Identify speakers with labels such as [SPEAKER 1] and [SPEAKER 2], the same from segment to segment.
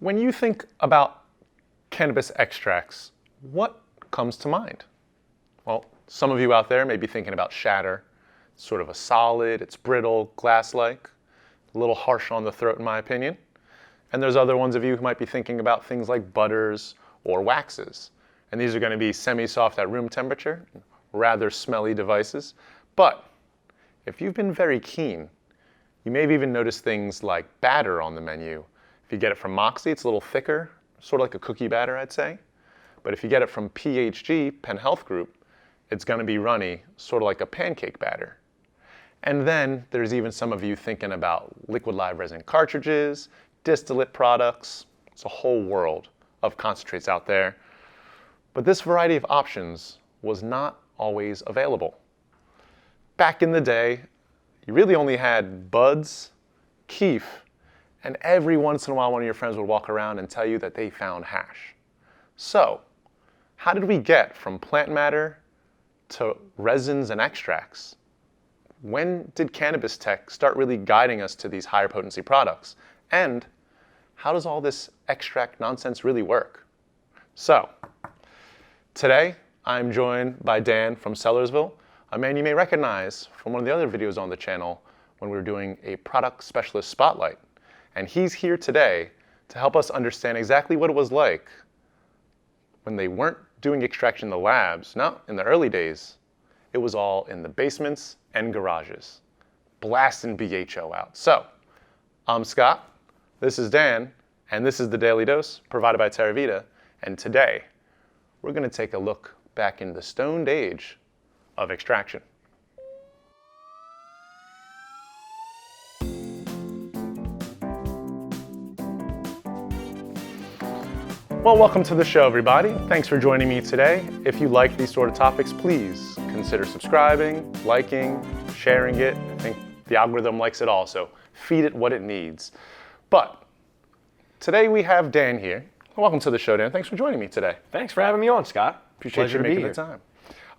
[SPEAKER 1] When you think about cannabis extracts, what comes to mind? Well, some of you out there may be thinking about shatter. It's sort of a solid, it's brittle, glass-like, a little harsh on the throat in my opinion. And there's other ones of you who might be thinking about things like butters or waxes. And these are going to be semi-soft at room temperature, rather smelly devices. But if you've been very keen, you may have even noticed things like batter on the menu. If you get it from Moxie, it's a little thicker, sort of like a cookie batter, I'd say. But if you get it from PHG, Penn Health Group, it's going to be runny, sort of like a pancake batter. And then there's even some of you thinking about liquid live resin cartridges, distillate products. It's a whole world of concentrates out there. But this variety of options was not always available. Back in the day, you really only had buds, keef, and every once in a while one of your friends would walk around and tell you that they found hash. So, how did we get from plant matter to resins and extracts? When did cannabis tech start really guiding us to these higher potency products? And how does all this extract nonsense really work? So, today I'm joined by Dan from Sellersville, a man you may recognize from one of the other videos on the channel when we were doing a product specialist spotlight. And he's here today to help us understand exactly what it was like when they weren't doing extraction in the labs. No, in the early days, it was all in the basements and garages, blasting BHO out. So, I'm Scott, this is Dan, and this is the Daily Dose provided by TerraVita. And today, we're going to take a look back in the stoned age of extraction. Well, welcome to the show, everybody. Thanks for joining me today. If you like these sort of topics, please consider subscribing, liking, sharing it. I think the algorithm likes it all, so feed it what it needs. But today we have Dan here. Welcome to the show, Dan. Thanks for joining me today.
[SPEAKER 2] Thanks for having me on, Scott.
[SPEAKER 1] Appreciate
[SPEAKER 2] Pleasure
[SPEAKER 1] you
[SPEAKER 2] to
[SPEAKER 1] making
[SPEAKER 2] be
[SPEAKER 1] the
[SPEAKER 2] here.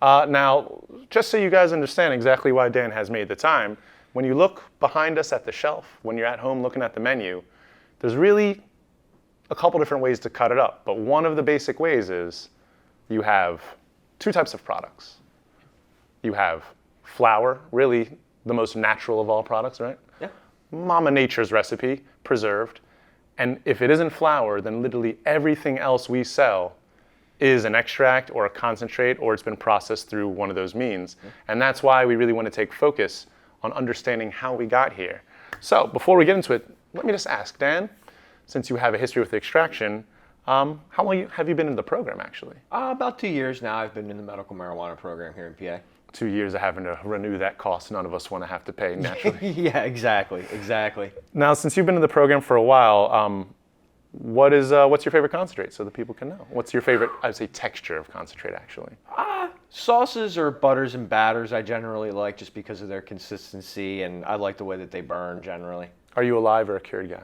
[SPEAKER 1] time. Now, just so you guys understand exactly why Dan has made the time, when you look behind us at the shelf, when you're at home looking at the menu, there's really a couple different ways to cut it up. But one of the basic ways is you have two types of products. You have flour, really the most natural of all products, right?
[SPEAKER 2] Yeah.
[SPEAKER 1] Mama Nature's recipe, preserved. And if it isn't flour, then literally everything else we sell is an extract or a concentrate, or it's been processed through one of those means. And that's why we really want to take focus on understanding how we got here. So before we get into it, let me just ask, Dan, since you have a history with extraction, how long have you been in the program, actually?
[SPEAKER 2] About 2 years now. I've been in the medical marijuana program here in PA.
[SPEAKER 1] 2 years of having to renew that cost none of us want to have to pay naturally.
[SPEAKER 2] Yeah, exactly.
[SPEAKER 1] Now, since you've been in the program for a while, what's your favorite concentrate so that people can know? What's your favorite, I would say, texture of concentrate, actually?
[SPEAKER 2] Sauces or butters and batters I generally like just because of their consistency, and I like the way that they burn generally.
[SPEAKER 1] Are you a live or a cured guy?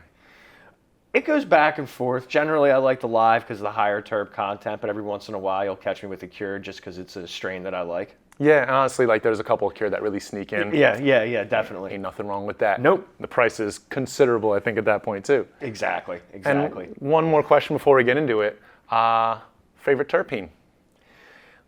[SPEAKER 2] It goes back and forth. Generally, I like the live because of the higher terp content, but every once in a while, you'll catch me with the cured just because it's a strain that I like.
[SPEAKER 1] Yeah, and honestly, like there's a couple of cured that really sneak in.
[SPEAKER 2] Yeah, definitely.
[SPEAKER 1] Ain't nothing wrong with that.
[SPEAKER 2] Nope.
[SPEAKER 1] The price is considerable, I think, at that point, too.
[SPEAKER 2] Exactly.
[SPEAKER 1] And one more question before we get into it. Favorite terpene?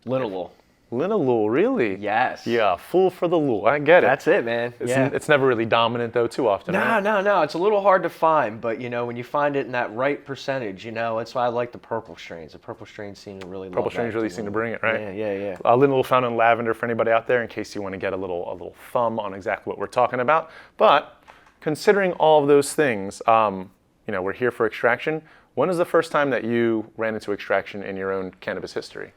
[SPEAKER 2] Linalool.
[SPEAKER 1] Linalool, really?
[SPEAKER 2] Yes.
[SPEAKER 1] Yeah, fool for the lool. I get it.
[SPEAKER 2] That's it, man.
[SPEAKER 1] It's never really dominant, though, too often. Right?
[SPEAKER 2] No. It's a little hard to find, but, when you find it in that right percentage, that's why I like the purple strains. The purple strains seem to really love
[SPEAKER 1] Purple strains really seem to bring it, right?
[SPEAKER 2] Yeah.
[SPEAKER 1] Linalool found in lavender for anybody out there in case you want to get a little thumb on exactly what we're talking about. But considering all of those things, we're here for extraction. When was the first time that you ran into extraction in your own cannabis history?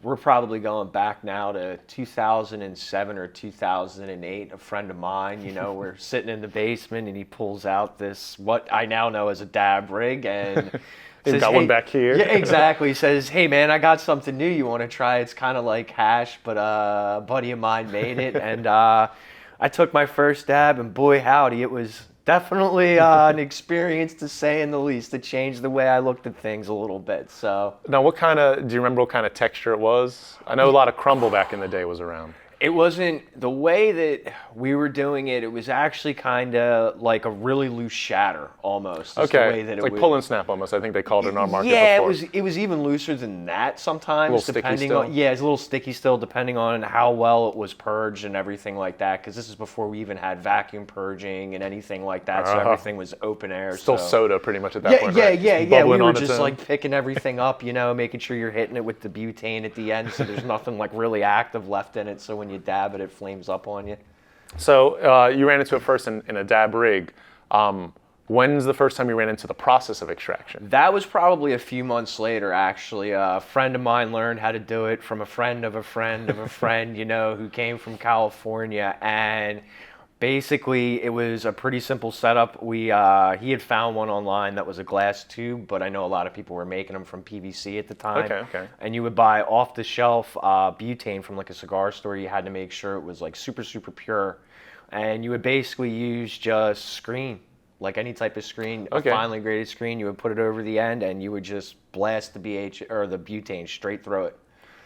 [SPEAKER 2] We're probably going back now to 2007 or 2008. A friend of mine, we're sitting in the basement and he pulls out this, what I now know as a dab rig, and
[SPEAKER 1] You've got one back here.
[SPEAKER 2] Yeah, exactly. He says, "Hey man, I got something new you want to try. It's kind of like hash, but a buddy of mine made it." And I took my first dab, and boy howdy, it was definitely an experience, to say in the least. It changed the way I looked at things a little bit. So
[SPEAKER 1] now, do you remember what kind of texture it was? I know a lot of crumble back in the day was around.
[SPEAKER 2] It wasn't the way that we were doing it. It was actually kind of like a really loose shatter, almost. Is the way that it
[SPEAKER 1] like
[SPEAKER 2] would,
[SPEAKER 1] pull and snap almost. I think they called it in our market
[SPEAKER 2] yeah,
[SPEAKER 1] before.
[SPEAKER 2] it was even looser than that sometimes,
[SPEAKER 1] A little sticky
[SPEAKER 2] depending
[SPEAKER 1] still?
[SPEAKER 2] on it's a little sticky still, depending on how well it was purged and everything like that. Because this is before we even had vacuum purging and anything like that, so everything was open air.
[SPEAKER 1] Still
[SPEAKER 2] so.
[SPEAKER 1] soda pretty much at that point, right? Just
[SPEAKER 2] We
[SPEAKER 1] bubbling
[SPEAKER 2] were
[SPEAKER 1] on its
[SPEAKER 2] just
[SPEAKER 1] own.
[SPEAKER 2] like picking everything up, making sure you're hitting it with the butane at the end, so there's nothing like really active left in it. So when you dab it, it flames up on you.
[SPEAKER 1] So you ran into it first in a dab rig. When's the first time you ran into the process of extraction?
[SPEAKER 2] That was probably a few months later, actually. A friend of mine learned how to do it from a friend of a friend of a friend, who came from California. And basically, it was a pretty simple setup. He had found one online that was a glass tube, but I know a lot of people were making them from PVC at the time.
[SPEAKER 1] Okay.
[SPEAKER 2] And you would buy off-the-shelf butane from like a cigar store. You had to make sure it was like super, super pure. And you would basically use just screen, like any type of screen, a finely graded screen. You would put it over the end, and you would just blast the butane straight through it.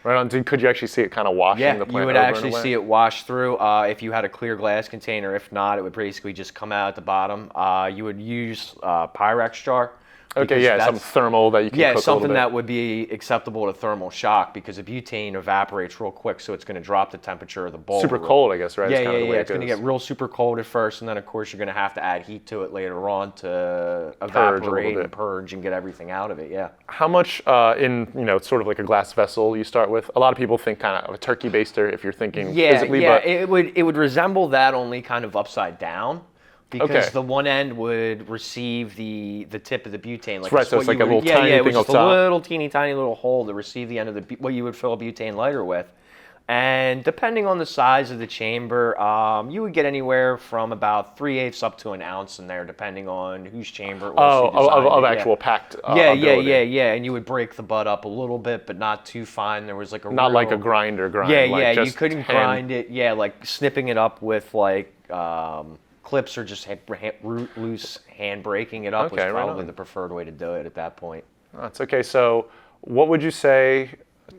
[SPEAKER 1] Right on. Could you actually see it kind of washing the plant?
[SPEAKER 2] You would
[SPEAKER 1] over
[SPEAKER 2] actually
[SPEAKER 1] and away?
[SPEAKER 2] see it wash through if you had a clear glass container. If not, it would basically just come out at the bottom. You would use Pyrex jar.
[SPEAKER 1] Okay, yeah, some thermal that you can cook a little
[SPEAKER 2] something
[SPEAKER 1] bit.
[SPEAKER 2] that would be acceptable to thermal shock, because the butane evaporates real quick, so it's going to drop the temperature of the bowl.
[SPEAKER 1] Super cold, I guess, right?
[SPEAKER 2] Yeah,
[SPEAKER 1] It's kind of the way
[SPEAKER 2] It's going to get real super cold at first, and then of course you're going to have to add heat to it later on to evaporate and purge and get everything out of it. Yeah.
[SPEAKER 1] How much in sort of like a glass vessel you start with? A lot of people think kind of a turkey baster if you're thinking physically, but
[SPEAKER 2] it would resemble that, only kind of upside down. Because the one end would receive the tip of the butane. Like
[SPEAKER 1] so it's like a little tiny
[SPEAKER 2] it was
[SPEAKER 1] thing
[SPEAKER 2] just
[SPEAKER 1] up top.
[SPEAKER 2] a little teeny tiny little hole to receive the end of what you would fill a butane lighter with. And depending on the size of the chamber, you would get anywhere from about 3/8 up to an ounce in there, depending on whose chamber it was.
[SPEAKER 1] Of actual packed ability.
[SPEAKER 2] And you would break the butt up a little bit, but not too fine. There was like a
[SPEAKER 1] Not like a grind.
[SPEAKER 2] Yeah,
[SPEAKER 1] just
[SPEAKER 2] you couldn't grind it. Yeah, like snipping it up with like clips, or just loose hand breaking it up was probably the preferred way to do it at that point.
[SPEAKER 1] That's okay. So what would you say,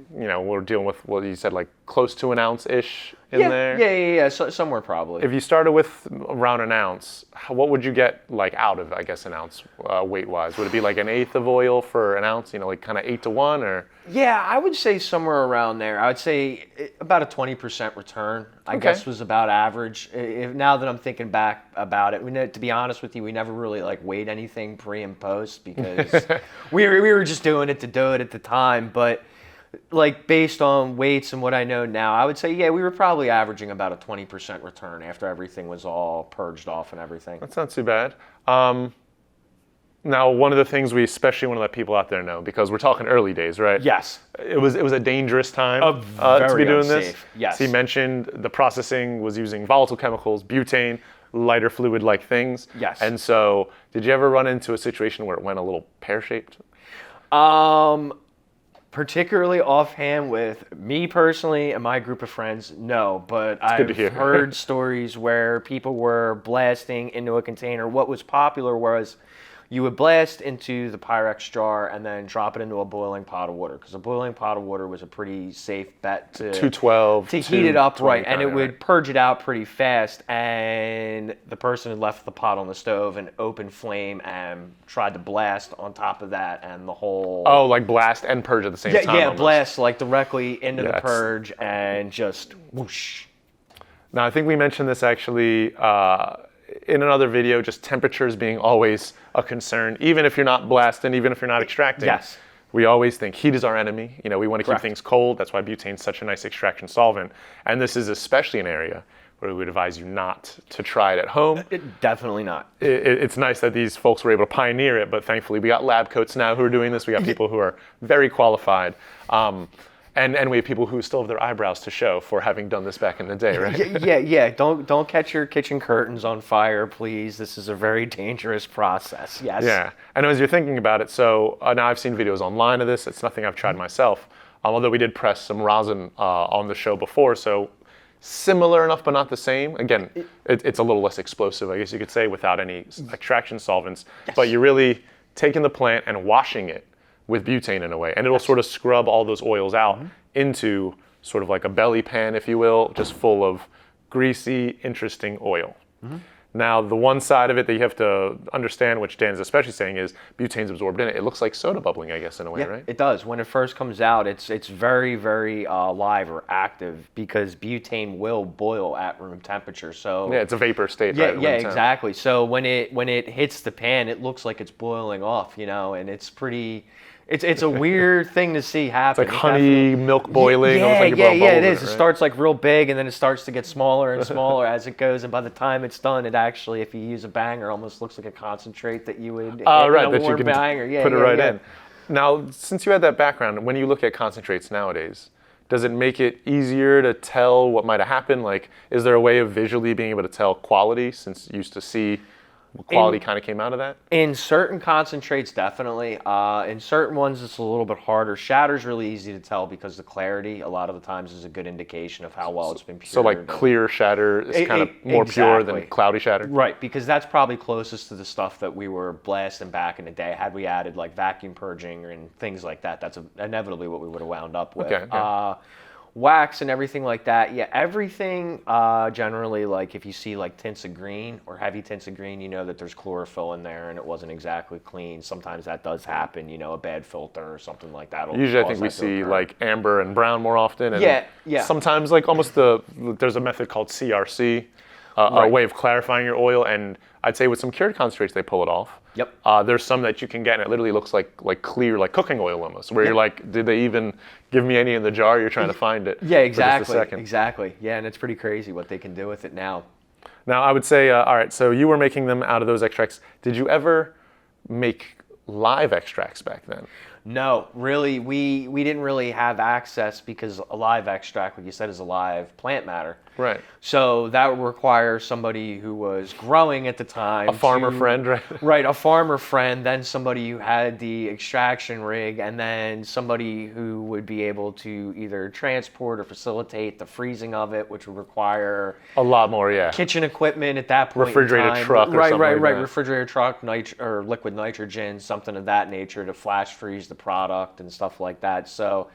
[SPEAKER 1] we're dealing with what you said, like close to an ounce-ish in there?
[SPEAKER 2] Yeah. So, somewhere probably.
[SPEAKER 1] If you started with around an ounce, what would you get like out of, I guess, an ounce weight-wise? Would it be like an eighth of oil for an ounce, like kind of 8-to-1 or?
[SPEAKER 2] Yeah, I would say somewhere around there. I would say about a 20% return, I guess, was about average. Now that I'm thinking back about it, to be honest with you, we never really like weighed anything pre and post, because we were just doing it to do it at the time. But like based on weights and what I know now, I would say, we were probably averaging about a 20% return after everything was all purged off and everything.
[SPEAKER 1] That's not too bad. Now, one of the things we especially want to let people out there know, because we're talking early days, right?
[SPEAKER 2] Yes.
[SPEAKER 1] It was a dangerous time to be doing this.
[SPEAKER 2] Yes.
[SPEAKER 1] So you mentioned the processing was using volatile chemicals, butane, lighter fluid-like things.
[SPEAKER 2] Yes.
[SPEAKER 1] And so, did you ever run into a situation where it went a little pear-shaped?
[SPEAKER 2] Particularly offhand with me personally and my group of friends, no. But I've heard stories where people were blasting into a container. What was popular was you would blast into the Pyrex jar and then drop it into a boiling pot of water, because a boiling pot of water was a pretty safe bet to
[SPEAKER 1] 212
[SPEAKER 2] to heat it up right, and it would purge it out pretty fast. And the person had left the pot on the stove and open flame and tried to blast on top of that, and the whole
[SPEAKER 1] like blast and purge at the same time.
[SPEAKER 2] Yeah,
[SPEAKER 1] almost.
[SPEAKER 2] blast like directly into the purge and just whoosh.
[SPEAKER 1] Now, I think we mentioned this actually in another video, just temperatures being always a concern, even if you're not blasting, even if you're not extracting.
[SPEAKER 2] Yes.
[SPEAKER 1] We always think heat is our enemy. We want to keep things cold. That's why butane's such a nice extraction solvent. And this is especially an area where we would advise you not to try it at home.
[SPEAKER 2] Definitely not.
[SPEAKER 1] It's nice that these folks were able to pioneer it, but thankfully we got lab coats now who are doing this. We got people who are very qualified. And we have people who still have their eyebrows to show for having done this back in the day, right?
[SPEAKER 2] Yeah. Don't catch your kitchen curtains on fire, please. This is a very dangerous process. Yes.
[SPEAKER 1] Yeah. And as you're thinking about it, so now I've seen videos online of this. It's nothing I've tried myself. Although we did press some rosin on the show before, so similar enough but not the same. Again, it's a little less explosive, I guess you could say, without any extraction solvents. Yes. But you're really taking the plant and washing it with butane in a way, and it'll sort of scrub all those oils out into sort of like a belly pan, if you will, just full of greasy, interesting oil. Now, the one side of it that you have to understand, which Dan's especially saying, is butane's absorbed in it. It looks like soda bubbling, I guess, in a way,
[SPEAKER 2] Yeah,
[SPEAKER 1] right?
[SPEAKER 2] it does. When it first comes out, it's very, very live or active because butane will boil at room temperature. So
[SPEAKER 1] Yeah, it's a vapor state,
[SPEAKER 2] yeah,
[SPEAKER 1] right? at
[SPEAKER 2] yeah,
[SPEAKER 1] room temp.
[SPEAKER 2] exactly. So when it hits the pan, it looks like it's boiling off, and it's pretty. It's a weird thing to see happen.
[SPEAKER 1] It's like honey, milk boiling.
[SPEAKER 2] Yeah,
[SPEAKER 1] almost like you're blowing
[SPEAKER 2] yeah, it
[SPEAKER 1] bubbles in
[SPEAKER 2] is. It
[SPEAKER 1] right?
[SPEAKER 2] starts like real big, and then it starts to get smaller and smaller as it goes. And by the time it's done, it actually, if you use a banger, almost looks like a concentrate that you would hit
[SPEAKER 1] Right,
[SPEAKER 2] in a
[SPEAKER 1] that you
[SPEAKER 2] warm
[SPEAKER 1] can
[SPEAKER 2] banger. Yeah,
[SPEAKER 1] put it
[SPEAKER 2] yeah,
[SPEAKER 1] right
[SPEAKER 2] yeah.
[SPEAKER 1] in. Now, since you had that background, when you look at concentrates nowadays, does it make it easier to tell what might have happened? Like, is there a way of visually being able to tell quality, since you used to see what quality kind of came out of that?
[SPEAKER 2] In certain concentrates, definitely. In certain ones, it's a little bit harder. Shatter's really easy to tell because the clarity, a lot of the times, is a good indication of how well it's been cured.
[SPEAKER 1] So, like, clear shatter is kind of more pure than cloudy shatter?
[SPEAKER 2] Right, because that's probably closest to the stuff that we were blasting back in the day. Had we added, like, vacuum purging and things like that, that's inevitably what we would have wound up with.
[SPEAKER 1] Okay.
[SPEAKER 2] Wax and everything like that, yeah, everything generally, like if you see like tints of green or heavy tints of green, you know that there's chlorophyll in there and it wasn't exactly clean. Sometimes that does happen, a bad filter or something like that.
[SPEAKER 1] Usually I think we see like amber and brown more often. And
[SPEAKER 2] yeah.
[SPEAKER 1] sometimes like almost there's a method called CRC, a way of clarifying your oil, and I'd say with some cured concentrates they pull it off.
[SPEAKER 2] Yep.
[SPEAKER 1] There's some that you can get and it literally looks like clear, like cooking oil almost, where you're like, did they even give me any in the jar? You're trying to find it.
[SPEAKER 2] Yeah, exactly.
[SPEAKER 1] For just a second.
[SPEAKER 2] Exactly. Yeah, and it's pretty crazy what they can do with it now.
[SPEAKER 1] Now I would say, all right, so you were making them out of those extracts. Did you ever make live extracts back then?
[SPEAKER 2] No, really, we didn't really have access because a live extract, like you said, is a live plant matter.
[SPEAKER 1] Right.
[SPEAKER 2] So that would require somebody who was growing at the time.
[SPEAKER 1] A farmer friend, right?
[SPEAKER 2] Right, a farmer friend, then somebody who had the extraction rig, and then somebody who would be able to either transport or facilitate the freezing of it, which would require
[SPEAKER 1] A lot more, yeah.
[SPEAKER 2] kitchen equipment at that point.
[SPEAKER 1] Refrigerated
[SPEAKER 2] in time.
[SPEAKER 1] truck or something like that.
[SPEAKER 2] Refrigerator truck, or liquid nitrogen, something of that nature to flash freeze the product and stuff like that. So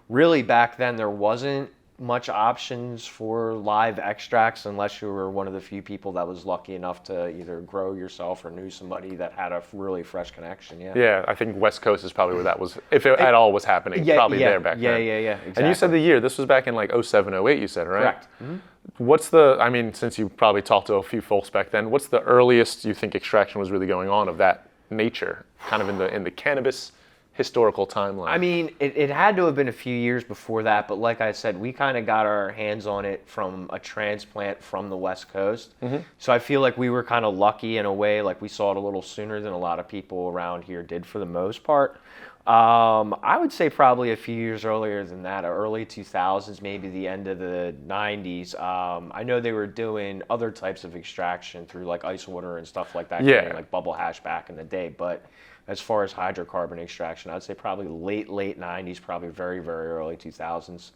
[SPEAKER 2] really back then there wasn't much options for live extracts unless you were one of the few people that was lucky enough to either grow yourself or knew somebody that had a really fresh connection.
[SPEAKER 1] Yeah, I think West Coast is probably where that was, if it at all was happening, probably there back then.
[SPEAKER 2] Yeah, exactly.
[SPEAKER 1] And you said the year, this was back in like 07, 08, you said, right?
[SPEAKER 2] Correct. Mm-hmm.
[SPEAKER 1] What's since you probably talked to a few folks back then, what's the earliest you think extraction was really going on of that nature, kind of in the cannabis historical timeline?
[SPEAKER 2] I mean, it had to have been a few years before that, but like I said, we kind of got our hands on it from a transplant from the West Coast. Mm-hmm. So I feel like we were kind of lucky in a way, like we saw it a little sooner than a lot of people around here did for the most part. I would say probably a few years earlier than that, early 2000s, maybe the end of the 90s. I know they were doing other types of extraction through like ice water and stuff like that, like bubble hash back in the day, but as far as hydrocarbon extraction, I'd say probably late 90s, probably very, very early 2000s.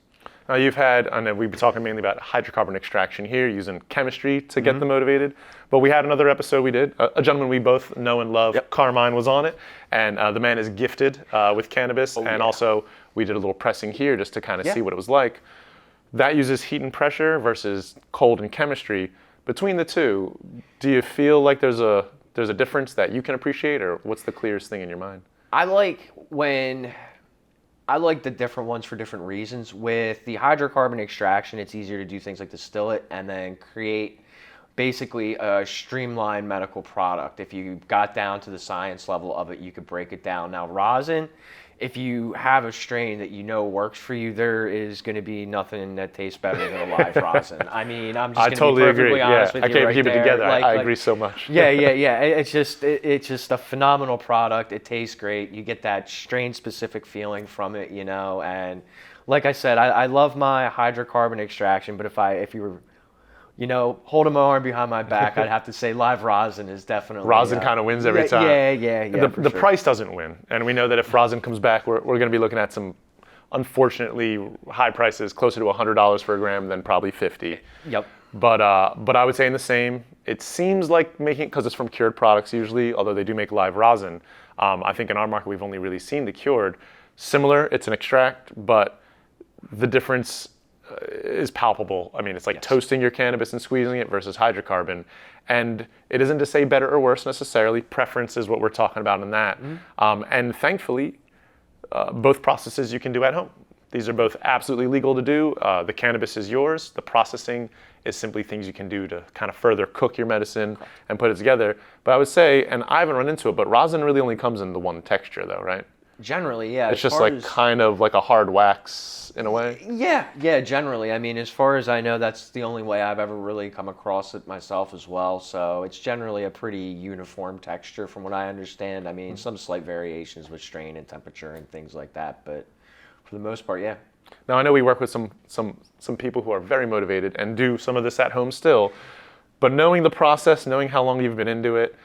[SPEAKER 1] Now you've had, I know we've been talking mainly about hydrocarbon extraction here, using chemistry to get them motivated, but we had another episode we did, a gentleman we both know and love, Carmine, was on it, and the man is gifted with cannabis, also we did a little pressing here just to kind of see what it was like. That uses heat and pressure versus cold and chemistry. Between the two, do you feel like there's a difference that you can appreciate, or what's the clearest thing in your mind?
[SPEAKER 2] I like the different ones for different reasons. With the hydrocarbon extraction, it's easier to do things like distill it and then create basically a streamlined medical product. If you got down to the science level of it, you could break it down. Now, rosin, if you have a strain that you know works for you, there is going to be nothing that tastes better than a live rosin. I mean, I'm just going to be perfectly honest with you. I can't
[SPEAKER 1] keep it together.
[SPEAKER 2] I
[SPEAKER 1] agree so much.
[SPEAKER 2] Yeah. It's just a phenomenal product. It tastes great. You get that strain-specific feeling from it, And like I said, I love my hydrocarbon extraction. But if you were holding my arm behind my back, I'd have to say live rosin is definitely...
[SPEAKER 1] Rosin kind of wins every time.
[SPEAKER 2] Yeah.
[SPEAKER 1] The price doesn't win. And we know that if rosin comes back, we're going to be looking at some, unfortunately, high prices, closer to $100 for a gram than probably $50.
[SPEAKER 2] Yep.
[SPEAKER 1] But I would say in the same, it seems like making, because it's from cured products usually, although they do make live rosin. I think in our market, we've only really seen the cured. Similar, it's an extract, but the difference is palpable. I mean, it's like toasting your cannabis and squeezing it versus hydrocarbon. And it isn't to say better or worse necessarily. Preference is what we're talking about in that. And thankfully, both processes you can do at home. These are both absolutely legal to do. The cannabis is yours. The processing is simply things you can do to kind of further cook your medicine and put it together. But I would say, and I haven't run into it, but rosin really only comes in the one texture though, right?
[SPEAKER 2] Generally, yeah.
[SPEAKER 1] It's just like kind of like a hard wax in a way.
[SPEAKER 2] Yeah, generally. I mean, as far as I know, that's the only way I've ever really come across it myself as well. So it's generally a pretty uniform texture from what I understand. I mean, some slight variations with strain and temperature and things like that, but for the most part, yeah.
[SPEAKER 1] Now I know we work with some people who are very motivated and do some of this at home still, but knowing the process, knowing how long you've been into it,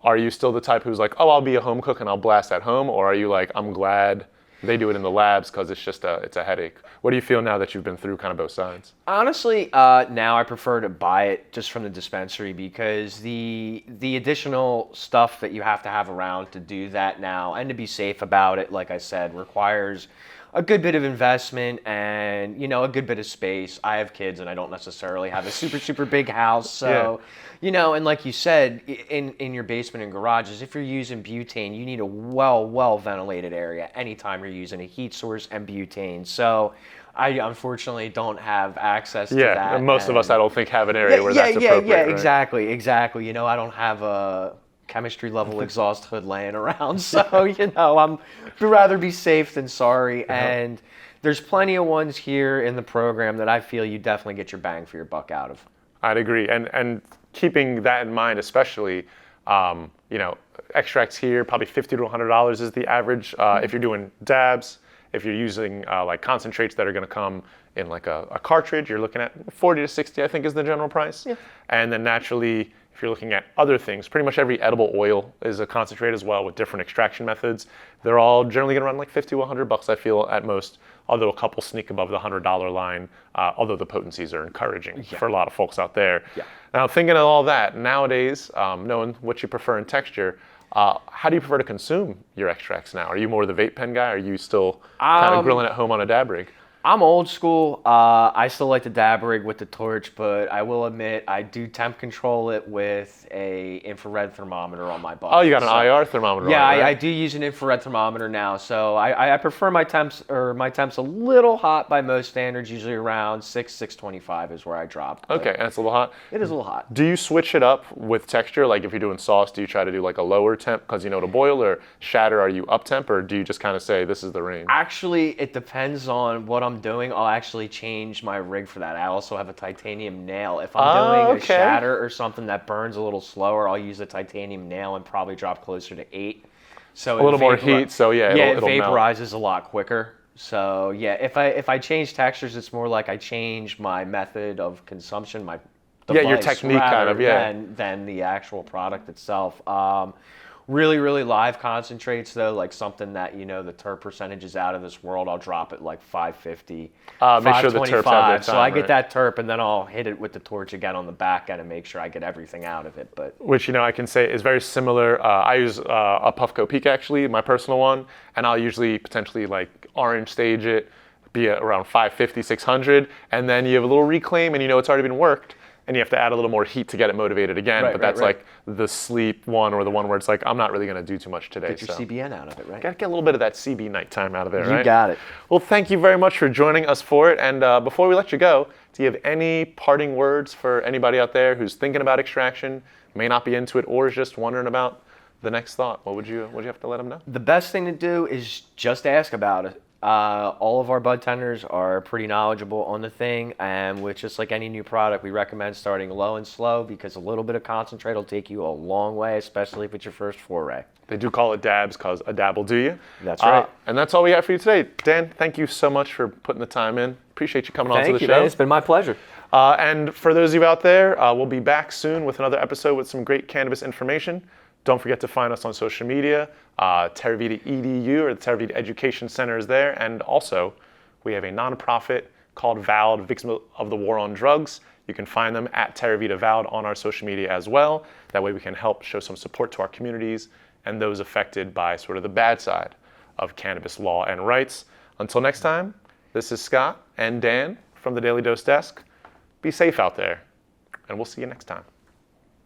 [SPEAKER 1] are you still the type who's like, oh, I'll be a home cook and I'll blast at home? Or are you like, I'm glad they do it in the labs because it's a headache? What do you feel now that you've been through kind of both sides?
[SPEAKER 2] Honestly, now I prefer to buy it just from the dispensary because the additional stuff that you have to have around to do that now and to be safe about it, like I said, requires a good bit of investment and, a good bit of space. I have kids and I don't necessarily have a super big house. So, and like you said, in your basement and garages, if you're using butane, you need a well ventilated area anytime you're using a heat source and butane. So I unfortunately don't have access to that.
[SPEAKER 1] Yeah, most of us I don't think have an area where that's appropriate.
[SPEAKER 2] Yeah,
[SPEAKER 1] right?
[SPEAKER 2] exactly. I don't have a chemistry level exhaust hood laying around. So, I'm rather be safe than sorry. And there's plenty of ones here in the program that I feel you definitely get your bang for your buck out of.
[SPEAKER 1] I'd agree. And keeping that in mind, especially, extracts here, probably $50 to $100 is the average. If you're doing dabs, if you're using like concentrates that are going to come in like a cartridge, you're looking at 40 to 60, I think is the general price. Yeah. And then naturally, if you're looking at other things, pretty much every edible oil is a concentrate as well with different extraction methods. They're all generally going to run like 50 to 100 bucks, I feel, at most, although a couple sneak above the $100 line, although the potencies are encouraging for a lot of folks out there. Yeah. Now, thinking of all that, nowadays, knowing what you prefer in texture, how do you prefer to consume your extracts now? Are you more the vape pen guy? Or are you still kind of grilling at home on a dab rig?
[SPEAKER 2] I'm old school. I still like to dab rig with the torch, but I will admit I do temp control it with a infrared thermometer on my bucket.
[SPEAKER 1] Oh, you got an IR thermometer
[SPEAKER 2] yeah,
[SPEAKER 1] on it, right?
[SPEAKER 2] I do use an infrared thermometer now, so I prefer my temps a little hot by most standards, usually around 625 is where I drop.
[SPEAKER 1] Okay, and it's a little hot?
[SPEAKER 2] It is a little hot.
[SPEAKER 1] Do you switch it up with texture? Like if you're doing sauce, do you try to do like a lower temp because you know to boil, or shatter, are you up temp, or do you just kind of say this is the range?
[SPEAKER 2] Actually, it depends on what I'm doing. I'll actually change my rig for that. I also have a titanium nail. If I'm doing a shatter or something that burns a little slower, I'll use a titanium nail and probably drop closer to 8. So
[SPEAKER 1] a little more heat, so yeah,
[SPEAKER 2] it'll vaporizes
[SPEAKER 1] melt
[SPEAKER 2] a lot quicker. So yeah, if I change textures, it's more like I change my method of consumption, my device,
[SPEAKER 1] your technique kind of,
[SPEAKER 2] than the actual product itself. Really live concentrates though, like something that the terp percentage is out of this world, I'll drop it like 550,
[SPEAKER 1] make sure the terps have their time,
[SPEAKER 2] so I get that terp and then I'll hit it with the torch again on the back end and make sure I get everything out of it. But
[SPEAKER 1] which I can say is very similar. I use a Puffco Peak actually, my personal one, and I'll usually potentially like orange stage it, be at around 550, 600, and then you have a little reclaim and it's already been worked. And you have to add a little more heat to get it motivated again. But that's like the sleep one, or the one where it's like, I'm not really going to do do much today.
[SPEAKER 2] Get your CBN out of it, right?
[SPEAKER 1] Got to get a little bit of that CB nighttime out of there, right?
[SPEAKER 2] You got it.
[SPEAKER 1] Well, thank you very much for joining us for it. And before we let you go, do you have any parting words for anybody out there who's thinking about extraction, may not be into it, or is just wondering about the next thought? What would you have to let them know?
[SPEAKER 2] The best thing to do is just ask about it. All of our bud tenders are pretty knowledgeable on the thing, and with just like any new product, we recommend starting low and slow because a little bit of concentrate will take you a long way, especially if it's your first foray.
[SPEAKER 1] They do call it dabs because a dab will do you.
[SPEAKER 2] That's right.
[SPEAKER 1] And that's all we have for you today. Dan, thank you so much for putting the time in. Appreciate you coming on to the show.
[SPEAKER 2] Thank you, man. It's been my pleasure.
[SPEAKER 1] And for those of you out there, we'll be back soon with another episode with some great cannabis information. Don't forget to find us on social media. Terravita EDU, or the Terravita Education Center, is there. And also, we have a nonprofit called VALD, Victims of the War on Drugs. You can find them at Terravita VALD on our social media as well. That way we can help show some support to our communities and those affected by sort of the bad side of cannabis law and rights. Until next time, this is Scott and Dan from the Daily Dose desk. Be safe out there, and we'll see you next time.